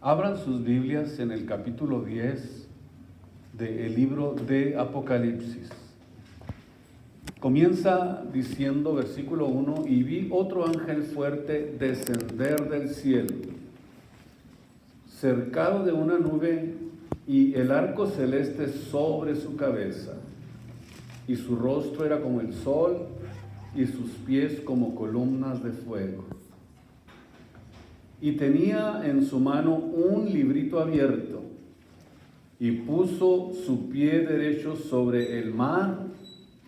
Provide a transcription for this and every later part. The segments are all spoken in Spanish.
Abran sus Biblias en el capítulo 10 del libro de Apocalipsis. Comienza diciendo, versículo 1, y vi otro ángel fuerte descender del cielo, cercado de una nube, y el arco celeste sobre su cabeza, y su rostro era como el sol, y sus pies como columnas de fuego. Y tenía en su mano un librito abierto, y puso su pie derecho sobre el mar,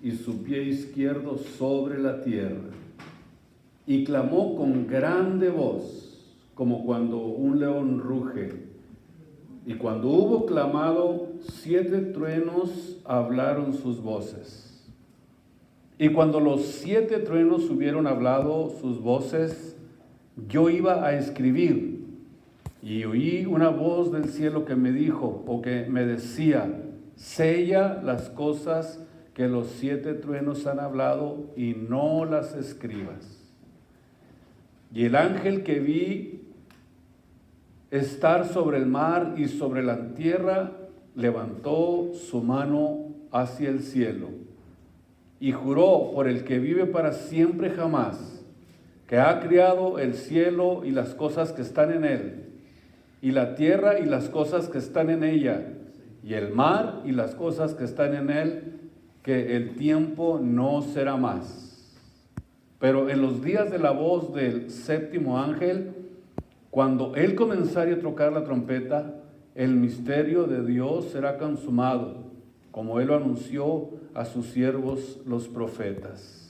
y su pie izquierdo sobre la tierra. Y clamó con grande voz, como cuando un león ruge. Y cuando hubo clamado, 7 truenos hablaron sus voces. Y cuando los 7 truenos hubieron hablado sus voces, yo iba a escribir, y oí una voz del cielo que me dijo, o que me decía, sella las cosas que los 7 truenos han hablado y no las escribas. Y el ángel que vi estar sobre el mar y sobre la tierra, levantó su mano hacia el cielo y juró por el que vive para siempre jamás, que ha criado el cielo y las cosas que están en él, y la tierra y las cosas que están en ella, y el mar y las cosas que están en él, que el tiempo no será más. Pero en los días de la voz del 7º ángel, cuando él comenzare a tocar la trompeta, el misterio de Dios será consumado, como él lo anunció a sus siervos los profetas.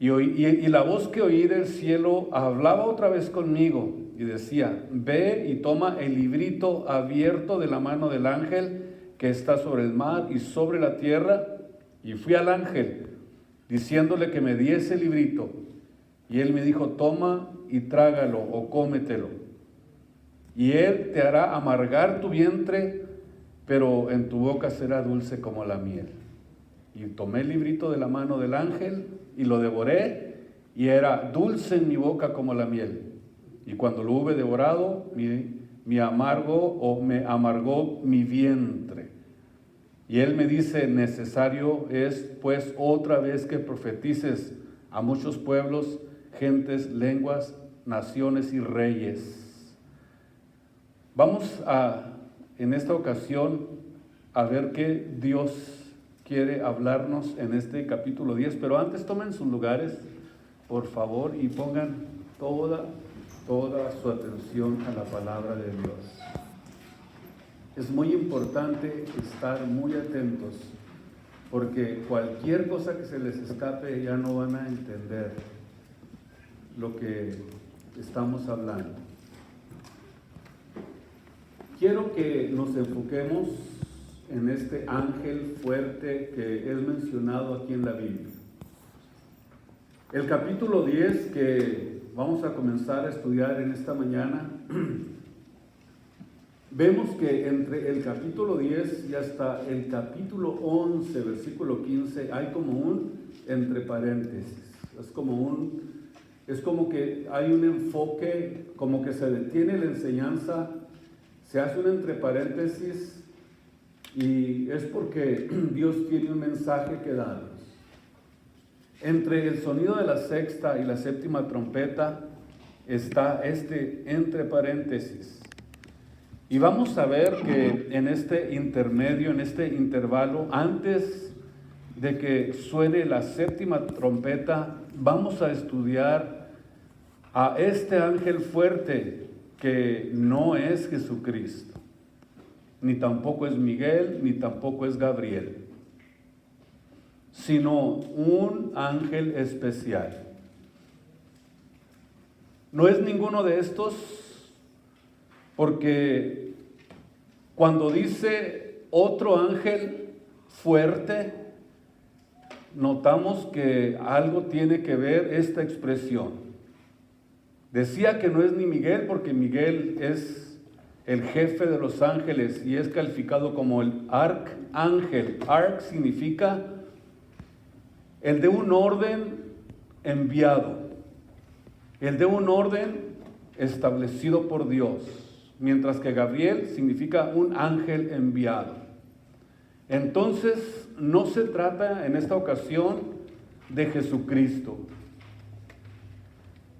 Y la voz que oí del cielo hablaba otra vez conmigo y decía, ve y toma el librito abierto de la mano del ángel que está sobre el mar y sobre la tierra. Y fui al ángel diciéndole que me diese el librito. Y él me dijo, toma y trágalo o cómetelo. Y él te hará amargar tu vientre, pero en tu boca será dulce como la miel. Y tomé el librito de la mano del ángel y lo devoré, y era dulce en mi boca como la miel. Y cuando lo hube devorado, me amargó mi vientre. Y él me dice, necesario es pues otra vez que profetices a muchos pueblos, gentes, lenguas, naciones y reyes. Vamos en esta ocasión a ver qué Dios quiere hablarnos en este capítulo 10, pero antes tomen sus lugares, por favor, y pongan toda su atención a la palabra de Dios. Es muy importante estar muy atentos, porque cualquier cosa que se les escape ya no van a entender lo que estamos hablando. Quiero que nos enfoquemos en este ángel fuerte que es mencionado aquí en la Biblia. El capítulo 10 que vamos a comenzar a estudiar en esta mañana, vemos que entre el capítulo 10 y hasta el capítulo 11, versículo 15, hay como un entre paréntesis. Es como que hay un enfoque, como que se detiene la enseñanza, se hace un entre paréntesis, y es porque Dios tiene un mensaje que darnos. Entre el sonido de la 6ª y la 7ª trompeta está este entre paréntesis. Y vamos a ver que en este intermedio, en este intervalo, antes de que suene la 7ª trompeta, vamos a estudiar a este ángel fuerte que no es Jesucristo, ni tampoco es Miguel, ni tampoco es Gabriel, sino un ángel especial. No es ninguno de estos, porque cuando dice otro ángel fuerte, notamos que algo tiene que ver esta expresión. Decía que no es ni Miguel, porque Miguel es el jefe de los ángeles y es calificado como el arcángel. Arc significa el de un orden enviado, el de un orden establecido por Dios. mientras que Gabriel significa un ángel enviado. Entonces, no se trata en esta ocasión de Jesucristo.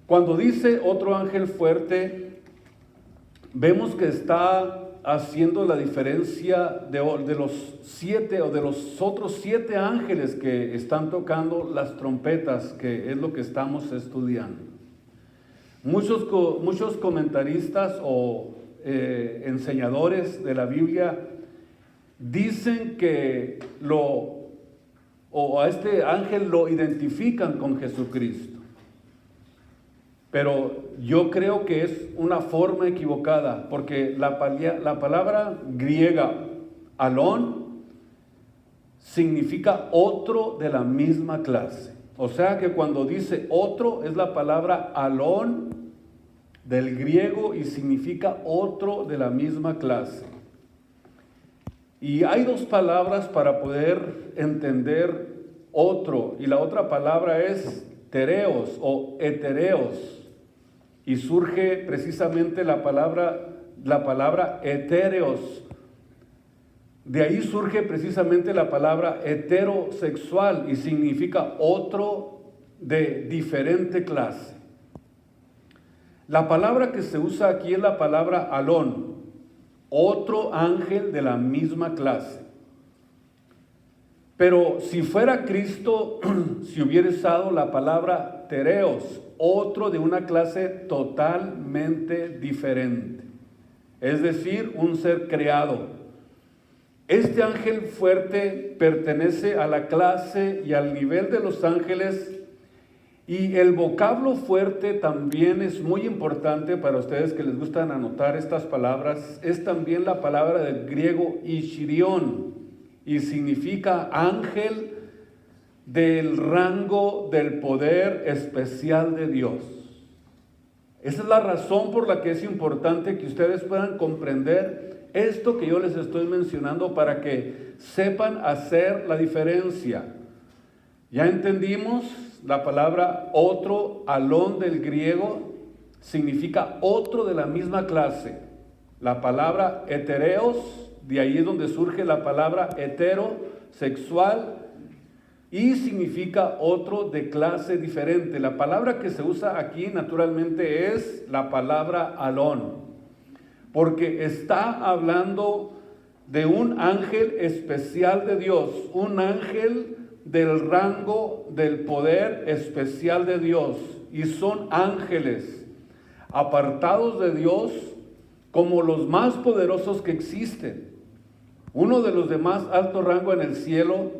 Cuando dice otro ángel fuerte, vemos que está haciendo la diferencia de los 7 o de los otros 7 ángeles que están tocando las trompetas, que es lo que estamos estudiando. Muchos comentaristas o enseñadores de la Biblia dicen que a este ángel lo identifican con Jesucristo. Pero yo creo que es una forma equivocada, porque la palabra griega alón significa otro de la misma clase. O sea que cuando dice otro es la palabra alón del griego y significa otro de la misma clase. Y hay 2 palabras para poder entender otro, y la otra palabra es tereos o etereos. Y surge precisamente la palabra etéreos. De ahí surge precisamente la palabra heterosexual y significa otro de diferente clase. La palabra que se usa aquí es la palabra alón, otro ángel de la misma clase. Pero si fuera Cristo, si hubiera usado la palabra tereos, otro de una clase totalmente diferente, es decir, un ser creado. Este ángel fuerte pertenece a la clase y al nivel de los ángeles, y el vocablo fuerte también es muy importante para ustedes que les gustan anotar estas palabras. Es también la palabra del griego ishirión, y significa ángel del rango del poder especial de Dios. Esa es la razón por la que es importante que ustedes puedan comprender esto que yo les estoy mencionando, para que sepan hacer la diferencia. Ya entendimos la palabra otro, alón del griego, significa otro de la misma clase. La palabra hetereos, de ahí es donde surge la palabra heterosexual, y significa otro de clase diferente. La palabra que se usa aquí naturalmente es la palabra alón, porque está hablando de un ángel especial de Dios, un ángel del rango del poder especial de Dios, y son ángeles apartados de Dios como los más poderosos que existen. Uno de los de más alto rango en el cielo,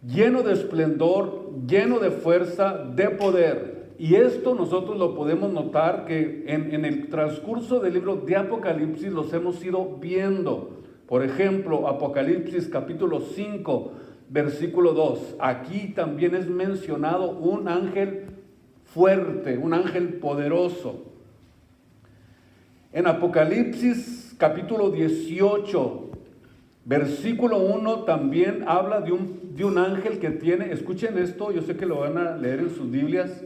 lleno de esplendor, lleno de fuerza, de poder. Y esto nosotros lo podemos notar que en el transcurso del libro de Apocalipsis los hemos ido viendo. Por ejemplo, Apocalipsis capítulo 5, versículo 2. Aquí también es mencionado un ángel fuerte, un ángel poderoso. En Apocalipsis capítulo 18, versículo 1 también habla de un ángel que tiene, escuchen esto, yo sé que lo van a leer en sus Biblias,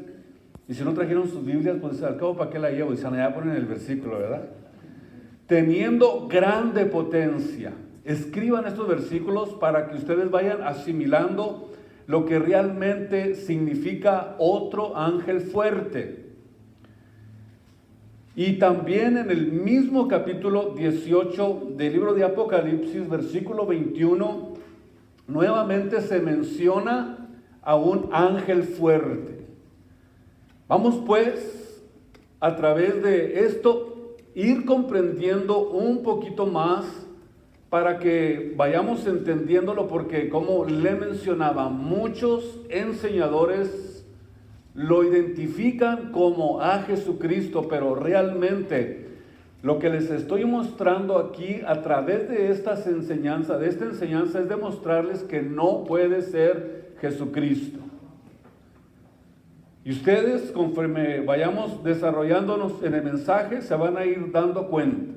y si no trajeron sus Biblias, pues al cabo, ¿para qué la llevo? Y se ya ponen el versículo, ¿verdad? Teniendo grande potencia. Escriban estos versículos para que ustedes vayan asimilando lo que realmente significa otro ángel fuerte. Y también en el mismo capítulo 18 del libro de Apocalipsis, versículo 21, nuevamente se menciona a un ángel fuerte. Vamos pues, a través de esto, ir comprendiendo un poquito más para que vayamos entendiéndolo, porque como le mencionaba, muchos enseñadores lo identifican como a Jesucristo, pero realmente lo que les estoy mostrando aquí a través de esta enseñanza es demostrarles que no puede ser Jesucristo. Y ustedes, conforme vayamos desarrollándonos en el mensaje, se van a ir dando cuenta.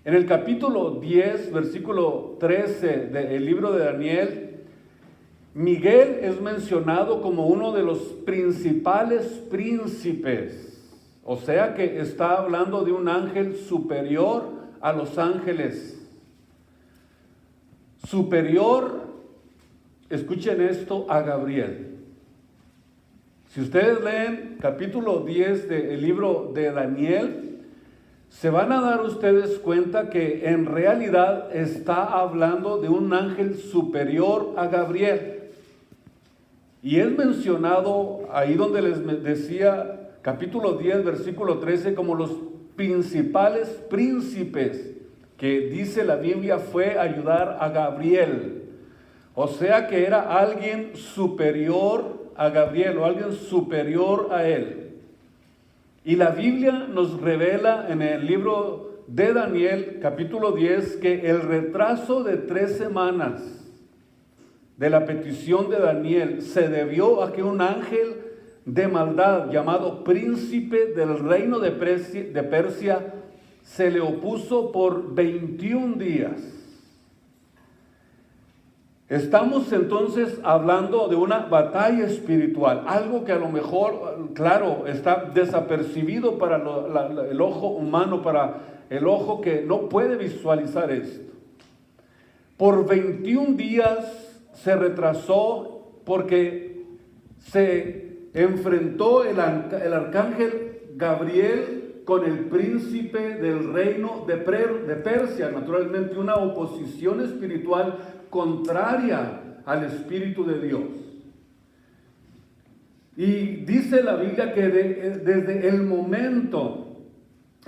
En el capítulo 10, versículo 13 del libro de Daniel, Miguel es mencionado como uno de los principales príncipes O sea que está hablando de un ángel superior a los ángeles. Superior, escuchen esto, a Gabriel. Si ustedes leen capítulo 10 del libro de Daniel, se van a dar ustedes cuenta que en realidad está hablando de un ángel superior a Gabriel. Y es mencionado ahí donde les decía, capítulo 10, versículo 13, como los principales príncipes que dice la Biblia fue ayudar a Gabriel. O sea que era alguien superior a Gabriel o alguien superior a él. Y la Biblia nos revela en el libro de Daniel, capítulo 10, que el retraso de 3 semanas de la petición de Daniel se debió a que un ángel de maldad llamado príncipe del reino de Persia se le opuso por 21 días. Estamos entonces hablando de una batalla espiritual, algo que a lo mejor, claro, está desapercibido para el ojo humano, para el ojo que no puede visualizar esto. Por 21 días se retrasó porque se enfrentó el arcángel Gabriel con el príncipe del reino de Persia, naturalmente una oposición espiritual contraria al Espíritu de Dios. Y dice la Biblia que desde el momento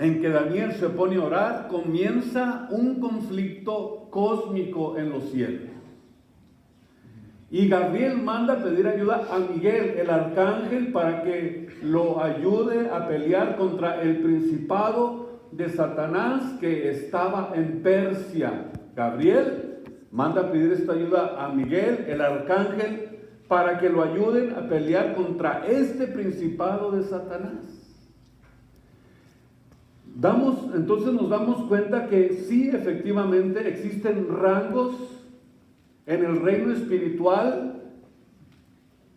en que Daniel se pone a orar, comienza un conflicto cósmico en los cielos. Y Gabriel manda a pedir ayuda a Miguel, el arcángel, para que lo ayude a pelear contra el principado de Satanás que estaba en Persia. Gabriel manda a pedir esta ayuda a Miguel, el arcángel, para que lo ayuden a pelear contra este principado de Satanás. Entonces nos damos cuenta que sí, efectivamente, existen rangos en el reino espiritual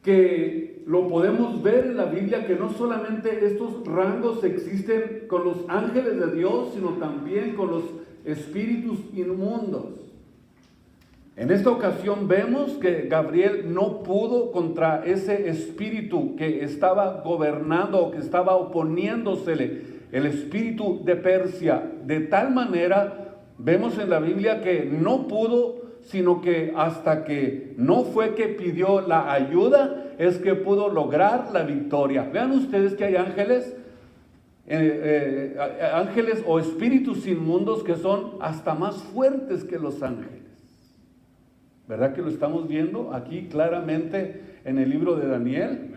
que lo podemos ver en la Biblia, que no solamente estos rangos existen con los ángeles de Dios, sino también con los espíritus inmundos. En esta ocasión vemos que Gabriel no pudo contra ese espíritu que estaba gobernando o que estaba oponiéndosele, el espíritu de Persia. De tal manera, vemos en la Biblia que no pudo, sino que hasta que no fue que pidió la ayuda, es que pudo lograr la victoria. Vean ustedes que hay ángeles, ángeles o espíritus inmundos que son hasta más fuertes que los ángeles. ¿Verdad que lo estamos viendo aquí claramente en el libro de Daniel?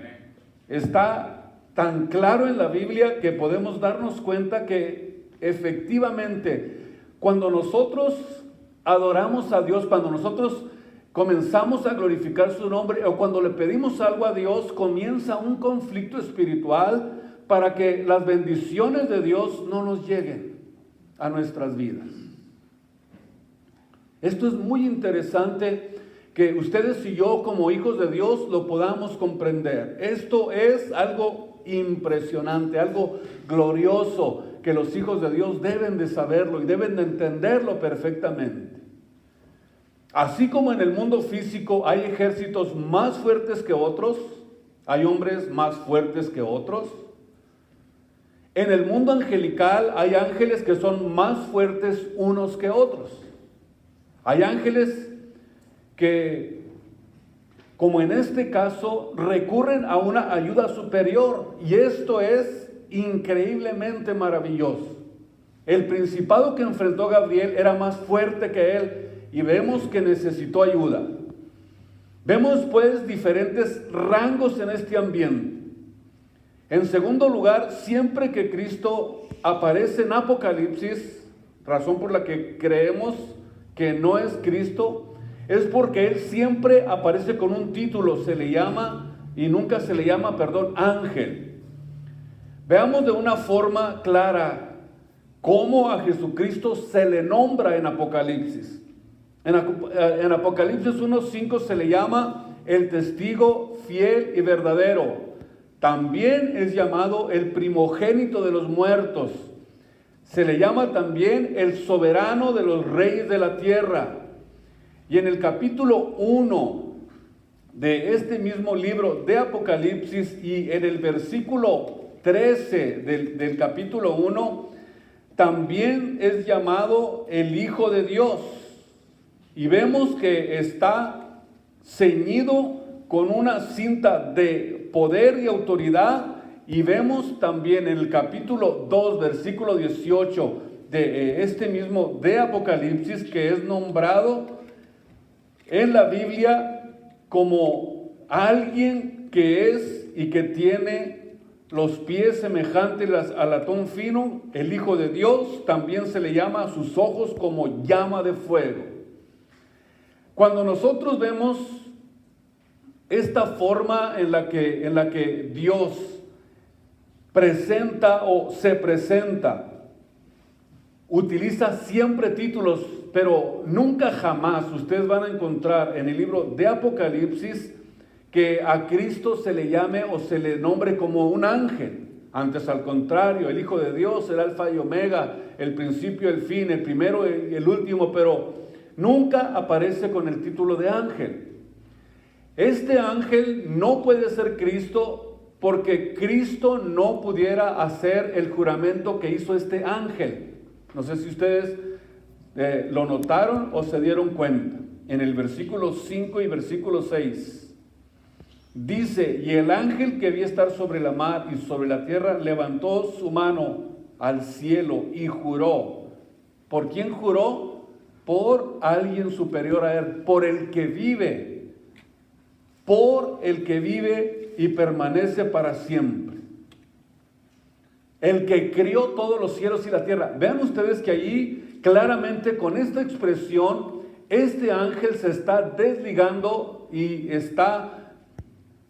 Está tan claro en la Biblia que podemos darnos cuenta que efectivamente cuando nosotros adoramos a Dios, cuando nosotros comenzamos a glorificar su nombre o cuando le pedimos algo a Dios, comienza un conflicto espiritual para que las bendiciones de Dios no nos lleguen a nuestras vidas. Esto es muy interesante que ustedes y yo como hijos de Dios lo podamos comprender. Esto es algo impresionante, algo glorioso que los hijos de Dios deben de saberlo y deben de entenderlo perfectamente. Así como en el mundo físico hay ejércitos más fuertes que otros, hay hombres más fuertes que otros, en el mundo angelical hay ángeles que son más fuertes unos que otros. Hay ángeles que, como en este caso, recurren a una ayuda superior, y esto es increíblemente maravilloso. El principado que enfrentó Gabriel era más fuerte que él, y vemos que necesitó ayuda. Vemos pues diferentes rangos en este ambiente. En segundo lugar, siempre que Cristo aparece en Apocalipsis, razón por la que creemos que no es Cristo, es porque Él siempre aparece con un título, se le llama, y nunca se le llama, ángel. Veamos de una forma clara cómo a Jesucristo se le nombra en Apocalipsis. En Apocalipsis 1:5 se le llama el testigo fiel y verdadero. También es llamado el primogénito de los muertos. Se le llama también el soberano de los reyes de la tierra. Y en el capítulo 1 de este mismo libro de Apocalipsis y en el versículo 13 del capítulo 1, también es llamado el Hijo de Dios. Y vemos que está ceñido con una cinta de poder y autoridad. Y vemos también en el capítulo 2, versículo 18 de este mismo de Apocalipsis, que es nombrado en la Biblia como alguien que es y que tiene los pies semejantes al latón fino, el Hijo de Dios. También se le llama a sus ojos como llama de fuego. Cuando nosotros vemos esta forma en la que Dios presenta o se presenta, utiliza siempre títulos, pero nunca jamás ustedes van a encontrar en el libro de Apocalipsis que a Cristo se le llame o se le nombre como un ángel. Antes, al contrario, el Hijo de Dios, el Alfa y Omega, el principio y el fin, el primero y el último, pero nunca aparece con el título de ángel. Este ángel no puede ser Cristo porque Cristo no pudiera hacer el juramento que hizo este ángel. No sé si ustedes lo notaron o se dieron cuenta. En el versículo 5 y versículo 6 dice: y el ángel que vi estar sobre la mar y sobre la tierra levantó su mano al cielo y juró. ¿Por quién juró? Por alguien superior a él, por el que vive, por el que vive y permanece para siempre, el que crió todos los cielos y la tierra. Vean ustedes que allí claramente con esta expresión este ángel se está desligando y está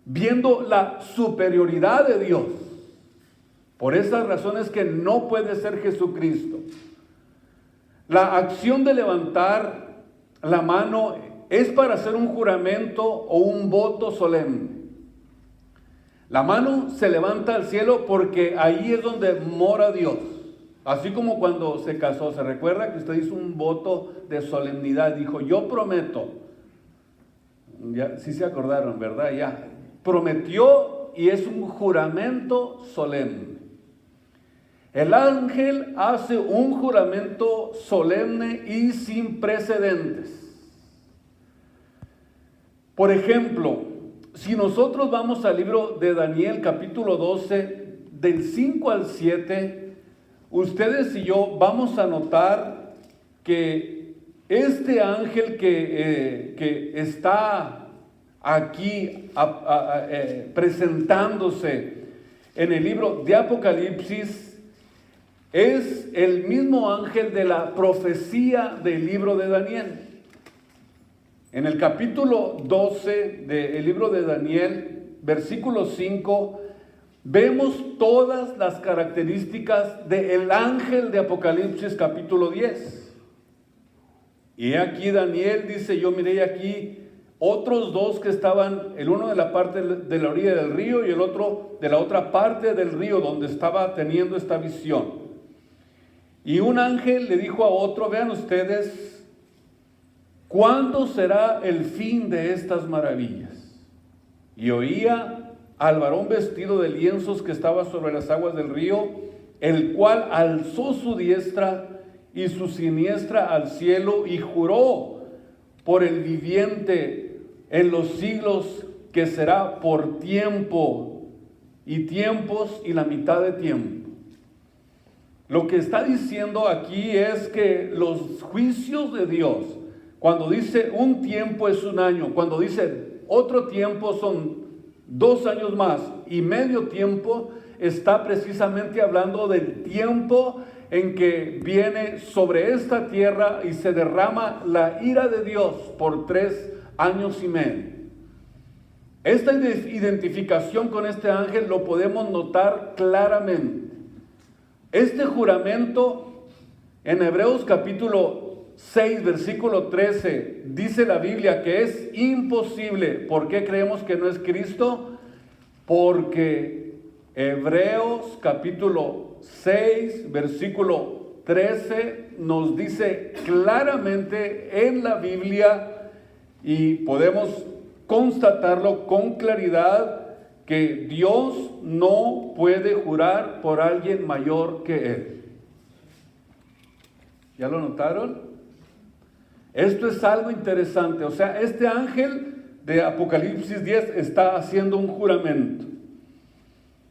viendo la superioridad de Dios. Por esas razones que no puede ser Jesucristo. La acción de levantar la mano es para hacer un juramento o un voto solemne. La mano se levanta al cielo porque ahí es donde mora Dios. Así como cuando se casó, se recuerda que usted hizo un voto de solemnidad, dijo: yo prometo. Ya, sí se acordaron, ¿verdad? Ya prometió, y es un juramento solemne. El ángel hace un juramento solemne y sin precedentes. Por ejemplo, si nosotros vamos al libro de Daniel, capítulo 12, del 5 al 7, ustedes y yo vamos a notar que este ángel que está aquí presentándose en el libro de Apocalipsis es el mismo ángel de la profecía del libro de Daniel. En el capítulo 12 del libro de Daniel, versículo 5, vemos todas las características del ángel de Apocalipsis capítulo 10. Y aquí Daniel dice: yo miré aquí otros dos que estaban, el uno de la parte de la orilla del río y el otro de la otra parte del río donde estaba teniendo esta visión. Y un ángel le dijo a otro: vean ustedes, ¿cuándo será el fin de estas maravillas? Y oía al varón vestido de lienzos que estaba sobre las aguas del río, el cual alzó su diestra y su siniestra al cielo y juró por el viviente en los siglos que será por tiempo y tiempos y la mitad de tiempo. Lo que está diciendo aquí es que los juicios de Dios, cuando dice un tiempo es un año, cuando dice otro tiempo son 2 años más y medio tiempo, está precisamente hablando del tiempo en que viene sobre esta tierra y se derrama la ira de Dios por 3 años y medio. Esta identificación con este ángel lo podemos notar claramente. Este juramento en Hebreos capítulo 6, versículo 13, dice la Biblia que es imposible. ¿Por qué creemos que no es Cristo? porque Hebreos capítulo 6, versículo 13 nos dice claramente en la Biblia, y podemos constatarlo con claridad, que Dios no puede jurar por alguien mayor que Él. ¿Ya lo notaron? Esto es algo interesante. O sea, este ángel de Apocalipsis 10 está haciendo un juramento.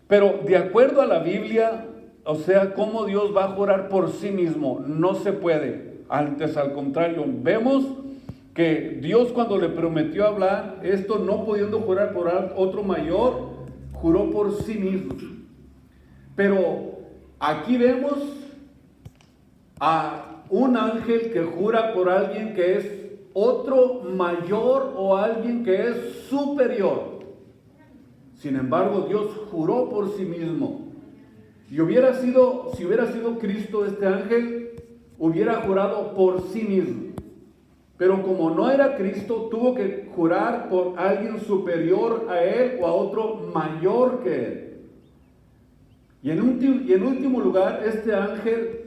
Pero de acuerdo a la Biblia, o sea, ¿cómo Dios va a jurar por sí mismo? No se puede. Antes, al contrario, vemos que Dios, cuando le prometió hablar, esto no pudiendo jurar por otro mayor, juró por sí mismo. Pero aquí vemos a un ángel que jura por alguien que es otro mayor o alguien que es superior. Sin embargo, Dios juró por sí mismo. Y si hubiera sido Cristo, este ángel hubiera jurado por sí mismo. Pero como no era Cristo, tuvo que jurar por alguien superior a él o a otro mayor que él. Y en último lugar, este ángel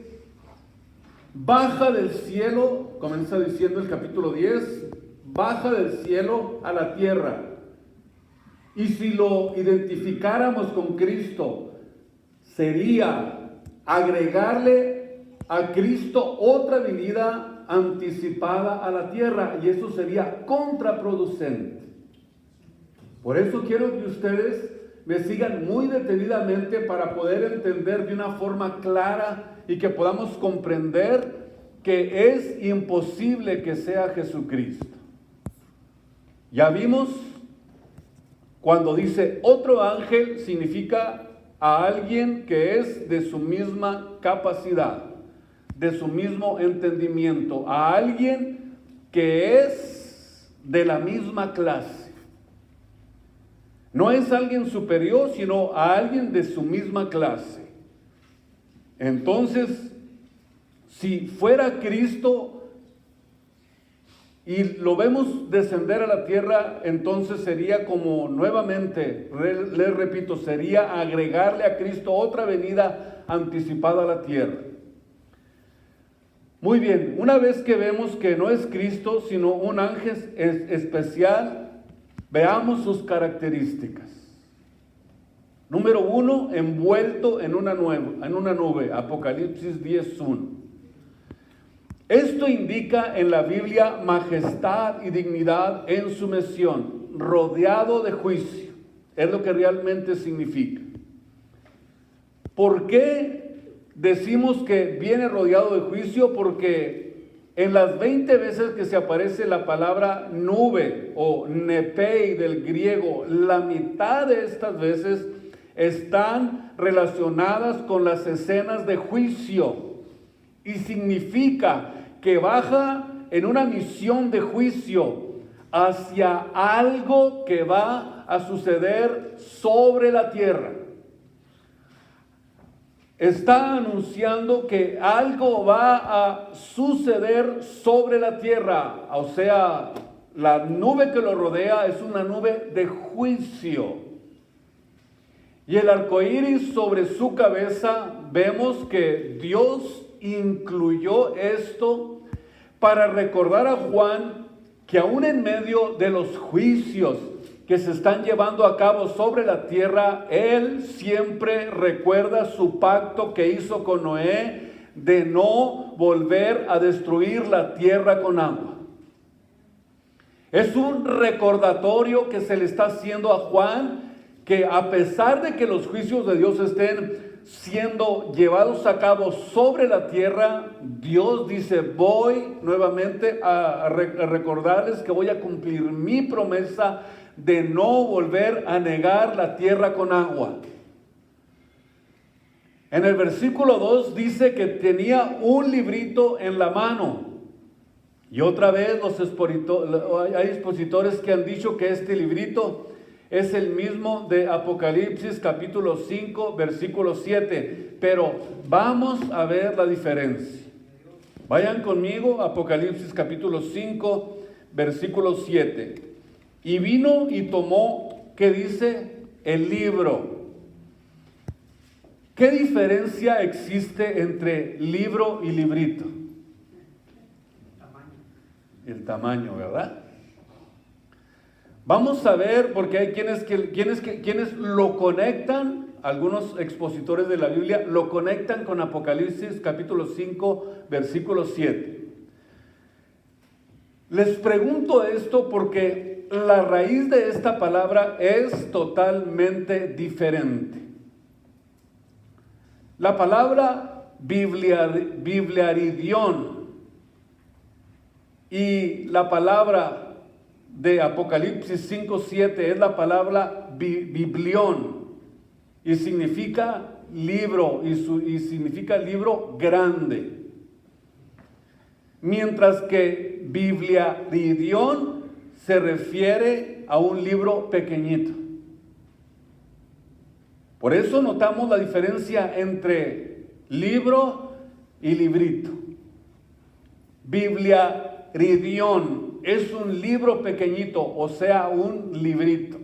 baja del cielo, comienza diciendo el capítulo 10, baja del cielo a la tierra. Y si lo identificáramos con Cristo, sería agregarle a Cristo otra venida anticipada a la tierra, y eso sería contraproducente. Por eso quiero que ustedes me sigan muy detenidamente para poder entender de una forma clara y que podamos comprender que es imposible que sea Jesucristo. Ya vimos, cuando dice otro ángel, significa a alguien que es de su misma capacidad, de su mismo entendimiento, a alguien que es de la misma clase. No es alguien superior, sino a alguien de su misma clase. Entonces, si fuera Cristo y lo vemos descender a la tierra, entonces sería como nuevamente, les repito, sería agregarle a Cristo otra venida anticipada a la tierra. Muy bien, una vez que vemos que no es Cristo, sino un ángel especial, veamos sus características. Número 1, envuelto en una nube, Apocalipsis 10:1. Esto indica en la Biblia majestad y dignidad en su misión, rodeado de juicio. Es lo que realmente significa. ¿Por qué decimos que viene rodeado de juicio? Porque en las 20 veces que se aparece la palabra nube o nepei del griego, la mitad de estas veces están relacionadas con las escenas de juicio. Y significa que baja en una misión de juicio hacia algo que va a suceder sobre la tierra. Está anunciando que algo va a suceder sobre la tierra. O sea, la nube que lo rodea es una nube de juicio. Y el arco iris sobre su cabeza, vemos que Dios incluyó esto para recordar a Juan que aún en medio de los juicios que se están llevando a cabo sobre la tierra, él siempre recuerda su pacto que hizo con Noé de no volver a destruir la tierra con agua. Es un recordatorio que se le está haciendo a Juan, que a pesar de que los juicios de Dios estén siendo llevados a cabo sobre la tierra, Dios dice, voy nuevamente a recordarles que voy a cumplir mi promesa de no volver a negar la tierra con agua. En el versículo 2 dice que tenía un librito en la mano. Y otra vez hay expositores que han dicho que este librito es el mismo de Apocalipsis capítulo 5, versículo 7. Pero vamos a ver la diferencia. Vayan conmigo, Apocalipsis capítulo 5, versículo 7. Y vino y tomó, ¿qué dice? el libro. ¿Qué diferencia existe entre libro y librito? El tamaño, ¿verdad? Vamos a ver, porque hay quienes lo conectan, algunos expositores de la Biblia lo conectan con Apocalipsis capítulo 5, versículo 7. Les pregunto esto porque la raíz de esta palabra es totalmente diferente. La palabra bibliaridión y la palabra de Apocalipsis 5:7 es la palabra biblión y significa libro y significa libro grande. Mientras que bibliaridión se refiere a un libro pequeñito. Por eso notamos la diferencia entre libro y librito. Bibliaridión es un libro pequeñito, o sea, un librito.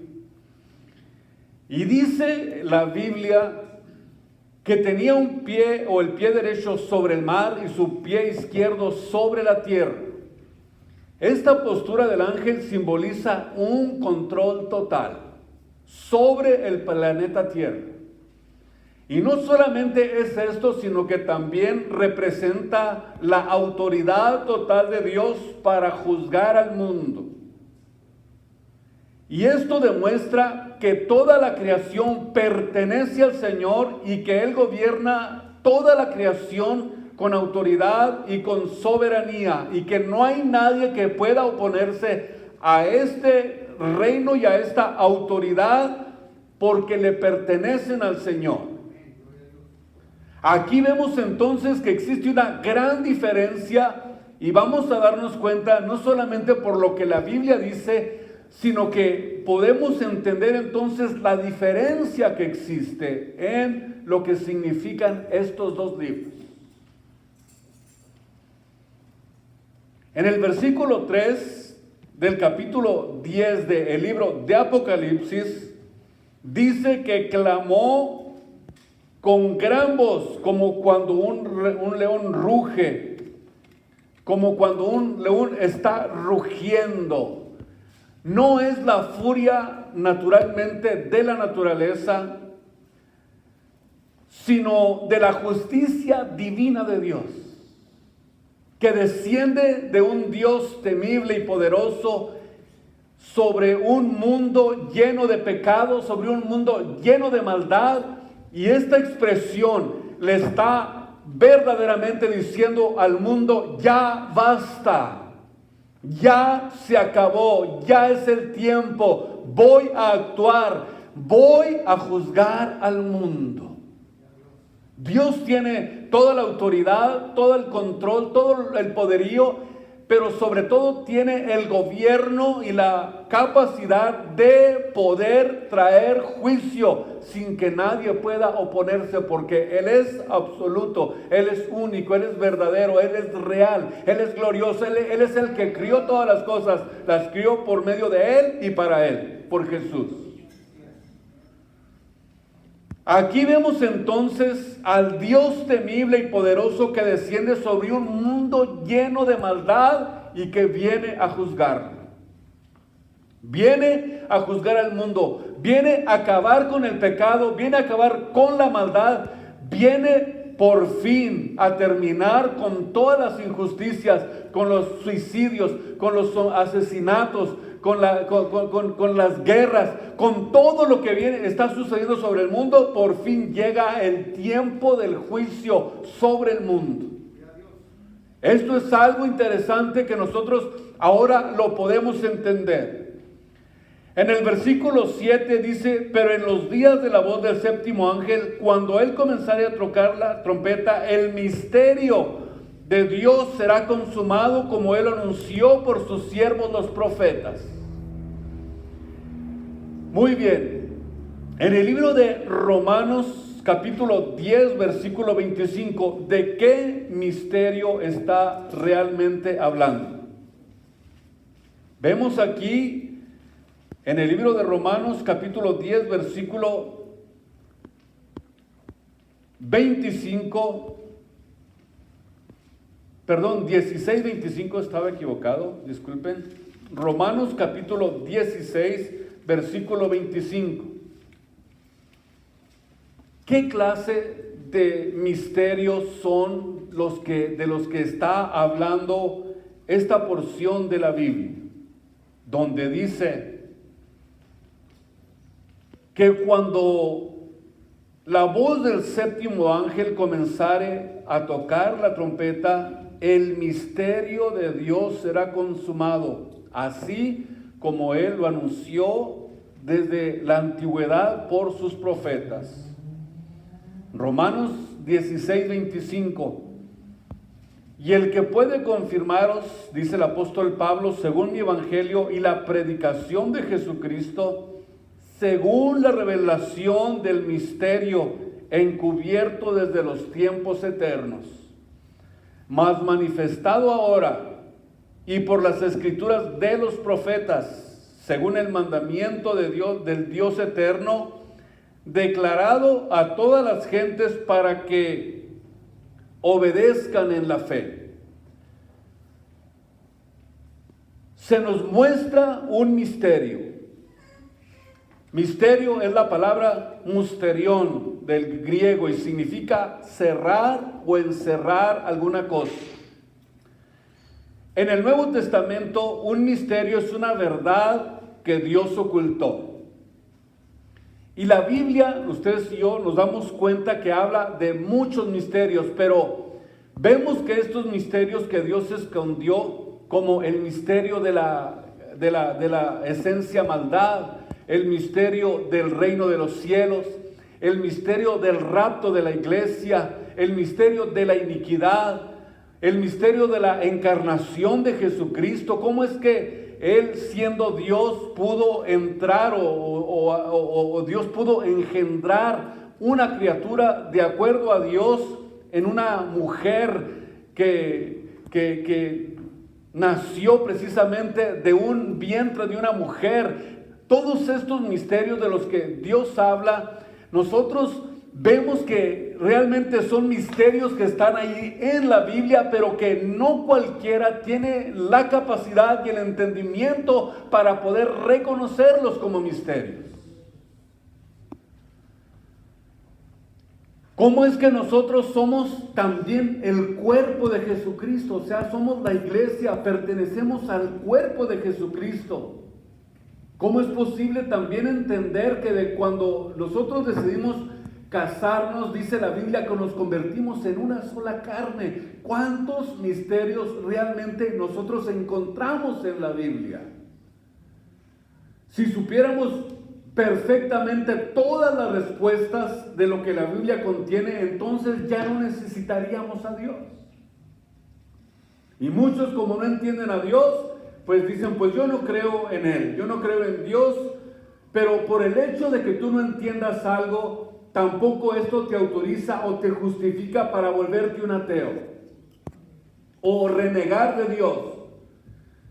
Y dice la Biblia que tenía un pie o el pie derecho sobre el mar y su pie izquierdo sobre la tierra. Esta postura del ángel simboliza un control total sobre el planeta Tierra. Y no solamente es esto, sino que también representa la autoridad total de Dios para juzgar al mundo. Y esto demuestra que toda la creación pertenece al Señor y que Él gobierna toda la creación con autoridad y con soberanía, y que no hay nadie que pueda oponerse a este reino y a esta autoridad porque le pertenecen al Señor. Aquí vemos entonces que existe una gran diferencia y vamos a darnos cuenta no solamente por lo que la Biblia dice, sino que podemos entender entonces la diferencia que existe en lo que significan estos dos libros. En el versículo 3 del capítulo 10 del libro de Apocalipsis, dice que clamó con gran voz, como cuando un león ruge, como cuando un león está rugiendo. No es la furia naturalmente de la naturaleza, sino de la justicia divina de Dios, que desciende de un Dios temible y poderoso sobre un mundo lleno de pecado, sobre un mundo lleno de maldad. Y esta expresión le está verdaderamente diciendo al mundo: ya basta, ya se acabó, ya es el tiempo, voy a actuar, voy a juzgar al mundo. Dios tiene toda la autoridad, todo el control, todo el poderío, pero sobre todo tiene el gobierno y la capacidad de poder traer juicio sin que nadie pueda oponerse, porque Él es absoluto, Él es único, Él es verdadero, Él es real, Él es glorioso, Él es el que crió todas las cosas, las crió por medio de Él y para Él, por Jesús. Aquí vemos entonces al Dios temible y poderoso que desciende sobre un mundo lleno de maldad y que viene a juzgarlo. Viene a juzgar al mundo, viene a acabar con el pecado, viene a acabar con la maldad, viene por fin a terminar con todas las injusticias, con los suicidios, con los asesinatos, con las guerras, con todo lo que está sucediendo sobre el mundo. Por fin llega el tiempo del juicio sobre el mundo. Esto es algo interesante que nosotros ahora lo podemos entender. En el versículo 7 dice: pero en los días de la voz del séptimo ángel, cuando él comenzare a tocar la trompeta, el misterio de Dios será consumado, como él anunció por sus siervos los profetas. Muy bien. En el libro de Romanos capítulo 10 versículo 25, ¿de qué misterio está realmente hablando? Vemos aquí En el libro de Romanos, capítulo 10, versículo 16, 25, estaba equivocado, disculpen. Romanos capítulo 16, versículo 25. ¿Qué clase de misterios son de los que está hablando esta porción de la Biblia? Donde dice que cuando la voz del séptimo ángel comenzare a tocar la trompeta, el misterio de Dios será consumado, así como Él lo anunció desde la antigüedad por sus profetas. Romanos 16, 25. Y el que puede confirmaros, dice el apóstol Pablo, según mi evangelio y la predicación de Jesucristo, según la revelación del misterio encubierto desde los tiempos eternos, mas manifestado ahora y por las escrituras de los profetas, según el mandamiento de Dios, del Dios eterno, declarado a todas las gentes para que obedezcan en la fe. Se nos muestra un misterio. Misterio es la palabra musterión del griego y significa cerrar o encerrar alguna cosa. En el Nuevo Testamento, un misterio es una verdad que Dios ocultó. Y la Biblia, ustedes y yo, nos damos cuenta que habla de muchos misterios, pero vemos que estos misterios que Dios escondió, como el misterio de la esencia maldad, el misterio del reino de los cielos, el misterio del rapto de la iglesia, el misterio de la iniquidad, el misterio de la encarnación de Jesucristo. ¿Cómo es que Él, siendo Dios, pudo entrar o Dios pudo engendrar una criatura de acuerdo a Dios en una mujer que nació precisamente de un vientre de una mujer? Todos estos misterios de los que Dios habla, nosotros vemos que realmente son misterios que están ahí en la Biblia, pero que no cualquiera tiene la capacidad y el entendimiento para poder reconocerlos como misterios. ¿Cómo es que nosotros somos también el cuerpo de Jesucristo? O sea, somos la iglesia, pertenecemos al cuerpo de Jesucristo. ¿Cómo es posible también entender que cuando nosotros decidimos casarnos, dice la Biblia, que nos convertimos en una sola carne? ¿Cuántos misterios realmente nosotros encontramos en la Biblia? Si supiéramos perfectamente todas las respuestas de lo que la Biblia contiene, entonces ya no necesitaríamos a Dios. Y muchos, como no entienden a Dios, pues dicen, pues yo no creo en Él, yo no creo en Dios. Pero por el hecho de que tú no entiendas algo, tampoco esto te autoriza o te justifica para volverte un ateo o renegar de Dios.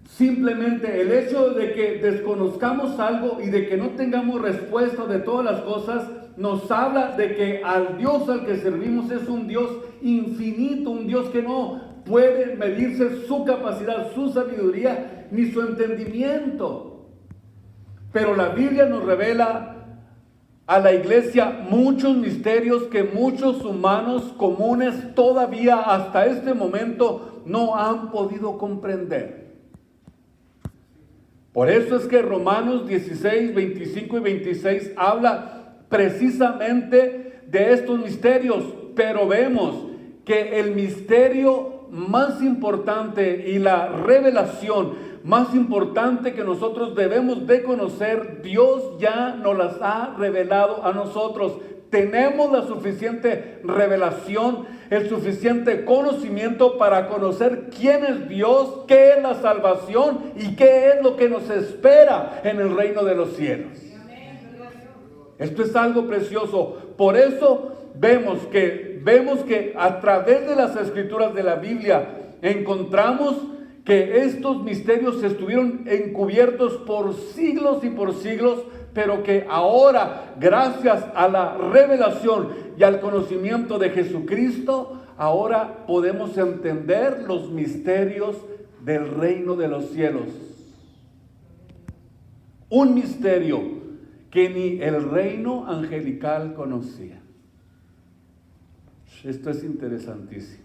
Simplemente el hecho de que desconozcamos algo y de que no tengamos respuesta de todas las cosas, nos habla de que al Dios al que servimos es un Dios infinito, un Dios que no puede medirse su capacidad, su sabiduría, ni su entendimiento. Pero la Biblia nos revela a la iglesia muchos misterios que muchos humanos comunes todavía hasta este momento no han podido comprender. Por eso es que Romanos 16, 25 y 26 habla precisamente de estos misterios, pero vemos que el misterio más importante y la revelación más importante que nosotros debemos de conocer, Dios ya nos las ha revelado a nosotros. Tenemos la suficiente revelación, el suficiente conocimiento para conocer quién es Dios, qué es la salvación y qué es lo que nos espera en el reino de los cielos. Esto es algo precioso. Por eso vemos que a través de las escrituras de la Biblia encontramos que estos misterios estuvieron encubiertos por siglos y por siglos, pero que ahora, gracias a la revelación y al conocimiento de Jesucristo, ahora podemos entender los misterios del reino de los cielos. Un misterio que ni el reino angelical conocía. Esto es interesantísimo.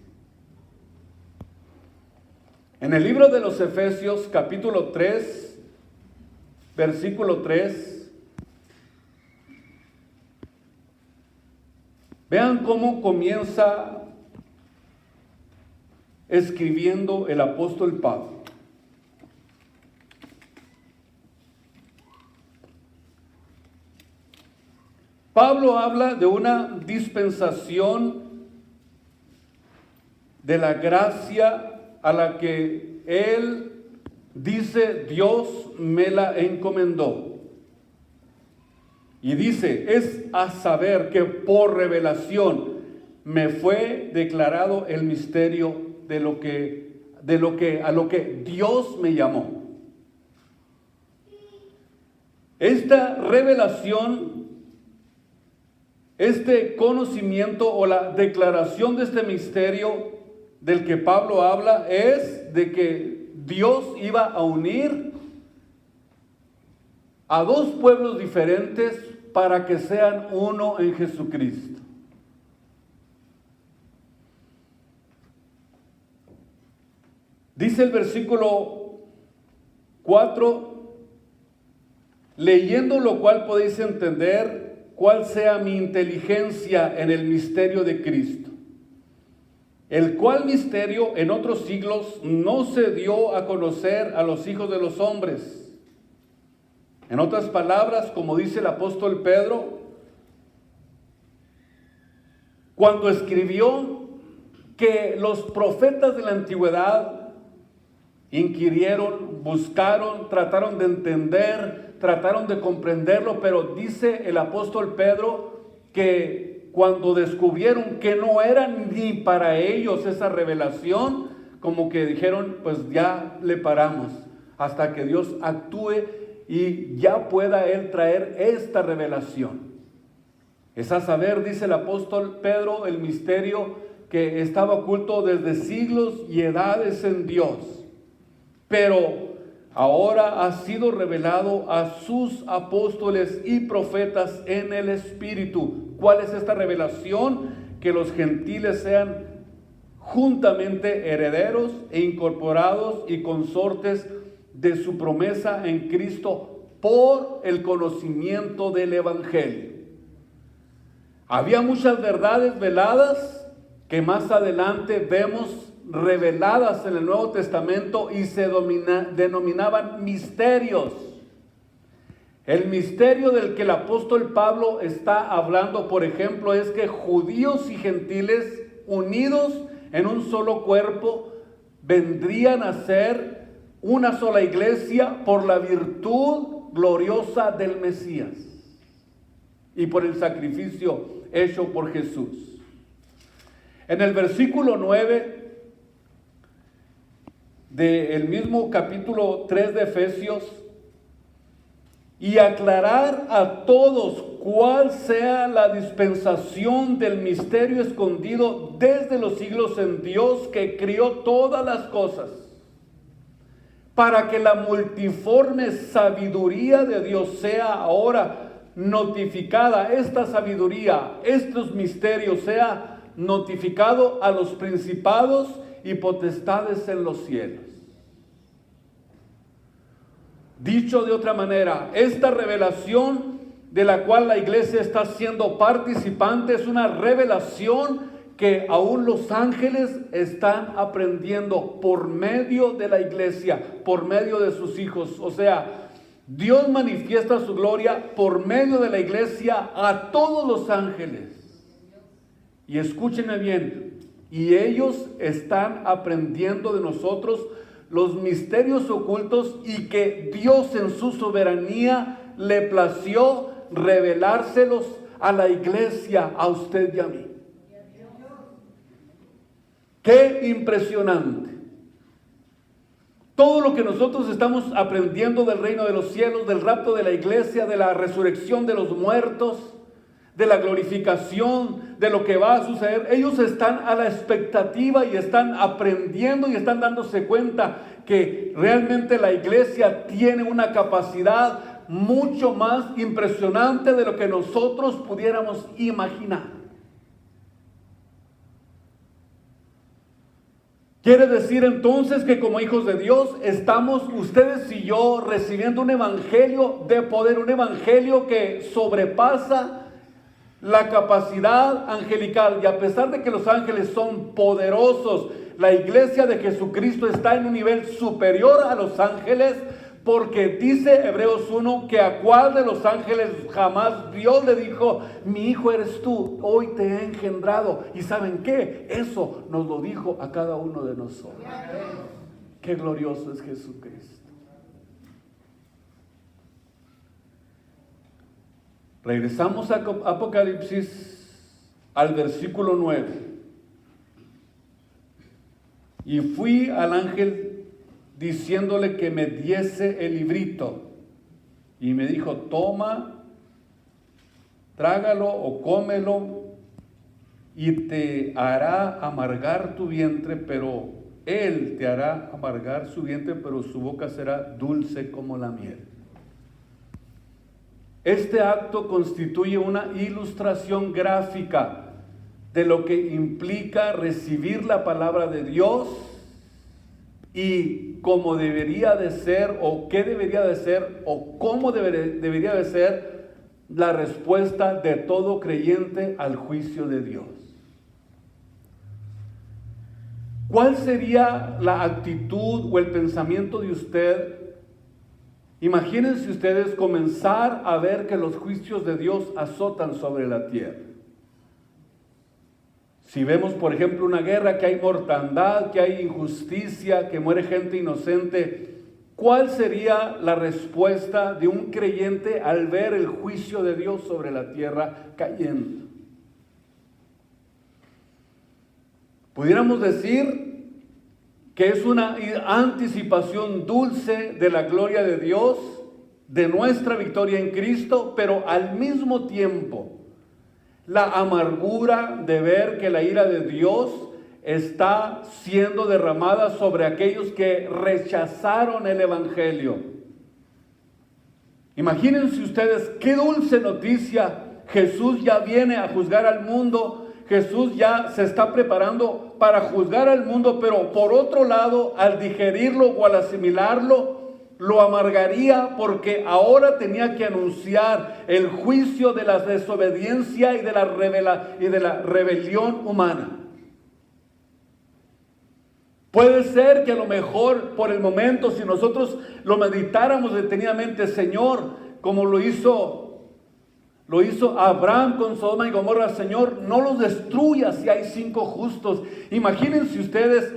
En el libro de los Efesios, capítulo 3, versículo 3, vean cómo comienza escribiendo el apóstol Pablo. Pablo habla de una dispensación de la gracia a la que él dice, Dios me la encomendó. Y dice, es a saber que por revelación me fue declarado el misterio a lo que Dios me llamó. Esta revelación, este conocimiento o la declaración de este misterio del que Pablo habla es de que Dios iba a unir a dos pueblos diferentes para que sean uno en Jesucristo. Dice el versículo 4, leyendo lo cual podéis entender cuál sea mi inteligencia en el misterio de Cristo, el cual misterio en otros siglos no se dio a conocer a los hijos de los hombres. En otras palabras, como dice el apóstol Pedro, cuando escribió que los profetas de la antigüedad inquirieron, buscaron, trataron de entender, trataron de comprenderlo, pero dice el apóstol Pedro que cuando descubrieron que no era ni para ellos esa revelación, como que dijeron, pues ya le paramos hasta que Dios actúe y ya pueda Él traer esta revelación. Es a saber, dice el apóstol Pedro, el misterio que estaba oculto desde siglos y edades en Dios, pero ahora ha sido revelado a sus apóstoles y profetas en el Espíritu. ¿Cuál es esta revelación? Que los gentiles sean juntamente herederos e incorporados y consortes de su promesa en Cristo por el conocimiento del Evangelio. Había muchas verdades veladas que más adelante vemos reveladas en el Nuevo Testamento y se denominaban misterios. El misterio del que el apóstol Pablo está hablando, por ejemplo, es que judíos y gentiles unidos en un solo cuerpo vendrían a ser una sola iglesia por la virtud gloriosa del Mesías y por el sacrificio hecho por Jesús. En el versículo 9 del mismo capítulo 3 de Efesios, y aclarar a todos cuál sea la dispensación del misterio escondido desde los siglos en Dios que crió todas las cosas, para que la multiforme sabiduría de Dios sea ahora notificada, esta sabiduría, estos misterios sea notificado a los principados y potestades en los cielos. Dicho de otra manera, esta revelación de la cual la iglesia está siendo participante es una revelación que aún los ángeles están aprendiendo por medio de la iglesia, por medio de sus hijos. O sea, Dios manifiesta su gloria por medio de la iglesia a todos los ángeles. Y escúchenme bien, y ellos están aprendiendo de nosotros los misterios ocultos y que Dios en su soberanía le plació revelárselos a la iglesia, a usted y a mí. ¡Qué impresionante! Todo lo que nosotros estamos aprendiendo del reino de los cielos, del rapto de la iglesia, de la resurrección de los muertos, de la glorificación, de lo que va a suceder, ellos están a la expectativa y están aprendiendo y están dándose cuenta que realmente la iglesia tiene una capacidad mucho más impresionante de lo que nosotros pudiéramos imaginar. Quiere decir entonces que como hijos de Dios estamos ustedes y yo recibiendo un evangelio de poder, un evangelio que sobrepasa la capacidad angelical. Y a pesar de que los ángeles son poderosos, la iglesia de Jesucristo está en un nivel superior a los ángeles, porque dice Hebreos 1 que a cuál de los ángeles jamás Dios le dijo: mi hijo eres tú, hoy te he engendrado. ¿Y saben qué? Eso nos lo dijo a cada uno de nosotros. Qué glorioso es Jesucristo. Regresamos a Apocalipsis al versículo 9. Y fui al ángel diciéndole que me diese el librito. Y me dijo: toma, trágalo o cómelo, y te hará amargar tu vientre, pero él te hará amargar su vientre, pero su boca será dulce como la miel. Este acto constituye una ilustración gráfica de lo que implica recibir la palabra de Dios y cómo debería de ser, o qué debería de ser, o cómo debería de ser la respuesta de todo creyente al juicio de Dios. ¿Cuál sería la actitud o el pensamiento de usted? Imagínense ustedes comenzar a ver que los juicios de Dios azotan sobre la tierra. Si vemos, por ejemplo, una guerra, que hay mortandad, que hay injusticia, que muere gente inocente, ¿cuál sería la respuesta de un creyente al ver el juicio de Dios sobre la tierra cayendo? Pudiéramos decir que es una anticipación dulce de la gloria de Dios, de nuestra victoria en Cristo, pero al mismo tiempo la amargura de ver que la ira de Dios está siendo derramada sobre aquellos que rechazaron el evangelio. Imagínense ustedes qué dulce noticia. Jesús ya viene a juzgar al mundo. Jesús ya se está preparando para juzgar al mundo, pero por otro lado, al digerirlo o al asimilarlo, lo amargaría, porque ahora tenía que anunciar el juicio de la desobediencia y de la rebelión humana. Puede ser que a lo mejor por el momento, si nosotros lo meditáramos detenidamente, Señor, como lo hizo Abraham con Sodoma y Gomorra: Señor, no los destruyas si hay 5 justos. Imagínense ustedes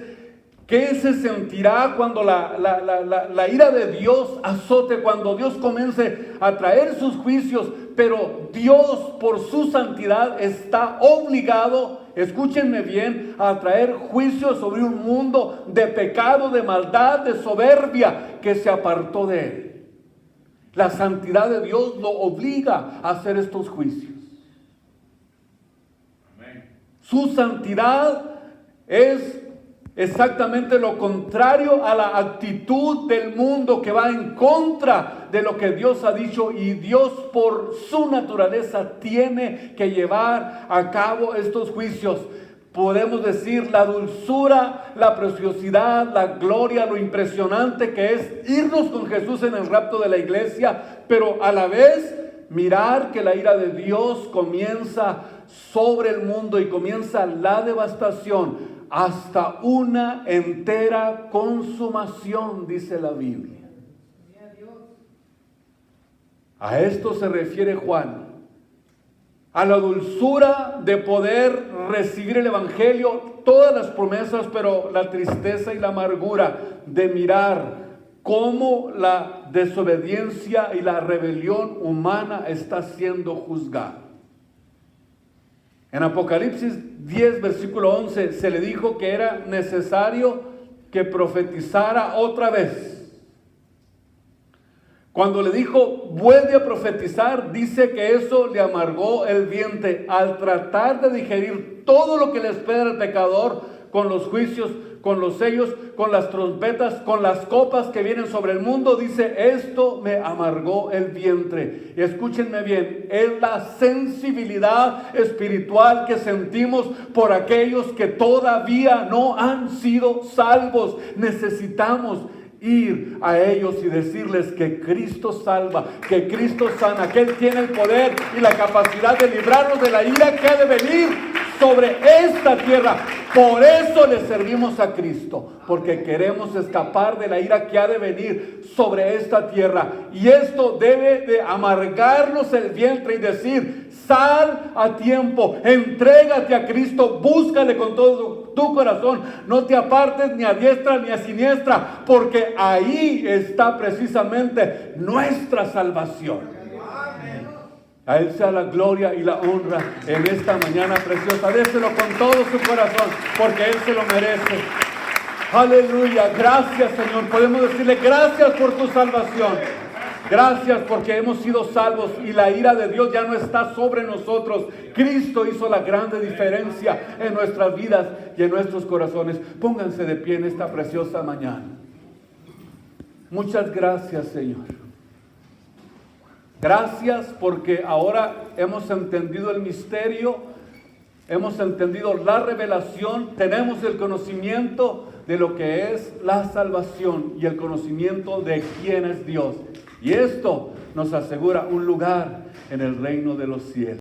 qué se sentirá cuando la ira de Dios azote, cuando Dios comience a traer sus juicios, pero Dios por su santidad está obligado, escúchenme bien, a traer juicios sobre un mundo de pecado, de maldad, de soberbia que se apartó de él. La santidad de Dios lo obliga a hacer estos juicios. Amén. Su santidad es exactamente lo contrario a la actitud del mundo, que va en contra de lo que Dios ha dicho, y Dios por su naturaleza tiene que llevar a cabo estos juicios. Podemos decir la dulzura, la preciosidad, la gloria, lo impresionante que es irnos con Jesús en el rapto de la iglesia, pero a la vez mirar que la ira de Dios comienza sobre el mundo y comienza la devastación hasta una entera consumación, dice la Biblia. A esto se refiere Juan. A la dulzura de poder recibir el evangelio, todas las promesas, pero la tristeza y la amargura de mirar cómo la desobediencia y la rebelión humana está siendo juzgada. En Apocalipsis 10, versículo 11, se le dijo que era necesario que profetizara otra vez. Cuando le dijo, vuelve a profetizar, dice que eso le amargó el vientre al tratar de digerir todo lo que le espera al pecador con los juicios, con los sellos, con las trompetas, con las copas que vienen sobre el mundo. Dice, esto me amargó el vientre. Y escúchenme bien, es la sensibilidad espiritual que sentimos por aquellos que todavía no han sido salvos. Necesitamos ir a ellos y decirles que Cristo salva, que Cristo sana, que Él tiene el poder y la capacidad de librarnos de la ira que ha de venir sobre esta tierra. Por eso le servimos a Cristo, porque queremos escapar de la ira que ha de venir sobre esta tierra. Y esto debe de amargarnos el vientre y decir, sal a tiempo, entrégate a Cristo, búscale con todo tu corazón, no te apartes ni a diestra ni a siniestra, porque ahí está precisamente nuestra salvación. A Él sea la gloria y la honra en esta mañana preciosa. Déselo con todo su corazón, porque Él se lo merece. Aleluya, gracias Señor. Podemos decirle gracias por tu salvación. Gracias porque hemos sido salvos y la ira de Dios ya no está sobre nosotros. Cristo hizo la grande diferencia en nuestras vidas y en nuestros corazones. Pónganse de pie en esta preciosa mañana. Muchas gracias, Señor. Gracias porque ahora hemos entendido el misterio, hemos entendido la revelación, tenemos el conocimiento de lo que es la salvación y el conocimiento de quién es Dios. Y esto nos asegura un lugar en el reino de los cielos.